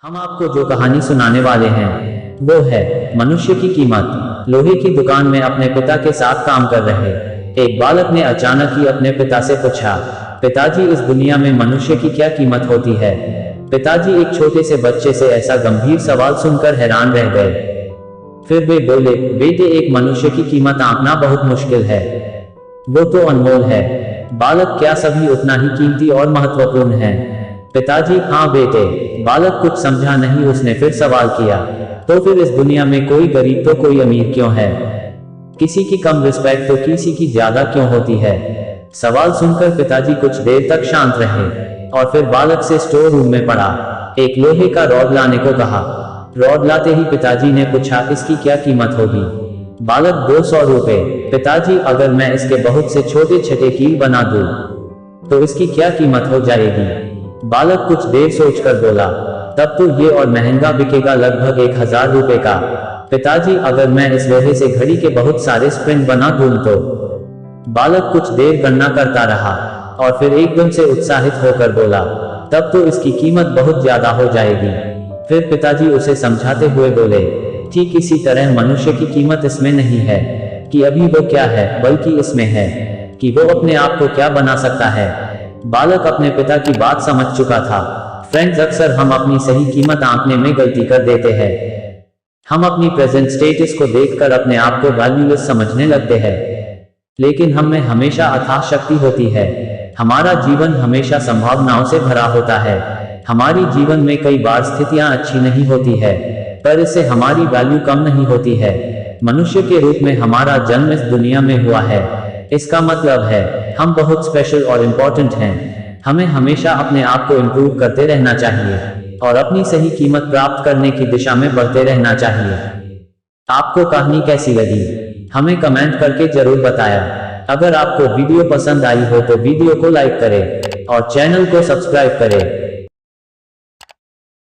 हम आपको जो कहानी सुनाने वाले हैं वो है मनुष्य की कीमत। लोहे की दुकान में अपने पिता के साथ काम कर रहे एक बालक ने अचानक ही अपने पिता से पूछा, पिताजी, इस दुनिया में मनुष्य की क्या कीमत होती है? पिताजी एक छोटे से बच्चे से ऐसा गंभीर सवाल सुनकर हैरान रह गए। फिर वे बोले, बेटे, एक मनुष्य की कीमत आंकना बहुत मुश्किल है, वो तो अनमोल है। बालक, क्या सभी उतना ही कीमती और महत्वपूर्ण है? पिताजी, हाँ बेटे। बालक कुछ समझा नहीं, उसने फिर सवाल किया, तो फिर इस दुनिया में कोई गरीब तो कोई अमीर क्यों है? किसी की कम रिस्पेक्ट तो किसी की ज्यादा क्यों होती है? सवाल सुनकर पिताजी कुछ देर तक शांत रहे और फिर बालक से स्टोर रूम में पड़ा एक लोहे का रॉड लाने को कहा। रॉड लाते ही पिताजी ने पूछा, इसकी क्या कीमत होगी? बालक, 200 रुपए। पिताजी, अगर मैं इसके बहुत से छोटे छोटे कील बना दूं तो इसकी क्या कीमत हो जाएगी? बालक कुछ देर सोचकर बोला, तब तो ये और महंगा बिकेगा, लगभग 1000 रुपए का। पिताजी, अगर मैं इस लोहे से घड़ी के बहुत सारे स्प्रिंग बना दूं तो? बालक कुछ देर गणना करता रहा और फिर एकदम से उत्साहित होकर बोला, तब तो इसकी कीमत बहुत ज्यादा हो जाएगी। फिर पिताजी उसे समझाते हुए बोले, ठीक इसी तरह मनुष्य की कीमत इसमें नहीं है कि अभी वो क्या है, बल्कि इसमें है कि वो अपने आप को क्या बना सकता है। बालक अपने पिता की बात समझ चुका था। फ्रेंड्स, अक्सर हम अपनी सही कीमत आंकने में गलती कर देते हैं। हम अपनी प्रेजेंट स्टेटस को देखकर अपने आप को वैल्यूलेस समझने लगते हैं, लेकिन हम में हमेशा अथाह शक्ति होती है। हमारा जीवन हमेशा संभावनाओं से भरा होता है। हमारी जीवन में कई बार स्थितियां अच्छी नहीं होती है, पर इससे हमारी वैल्यू कम नहीं होती है। मनुष्य के रूप में हमारा जन्म इस दुनिया में हुआ है, इसका मतलब है हम बहुत स्पेशल और इम्पोर्टेंट हैं। हमें हमेशा अपने आप को इम्प्रूव करते रहना चाहिए और अपनी सही कीमत प्राप्त करने की दिशा में बढ़ते रहना चाहिए। आपको कहानी कैसी लगी हमें कमेंट करके जरूर बताया। अगर आपको वीडियो पसंद आई हो तो वीडियो को लाइक करें और चैनल को सब्सक्राइब करें।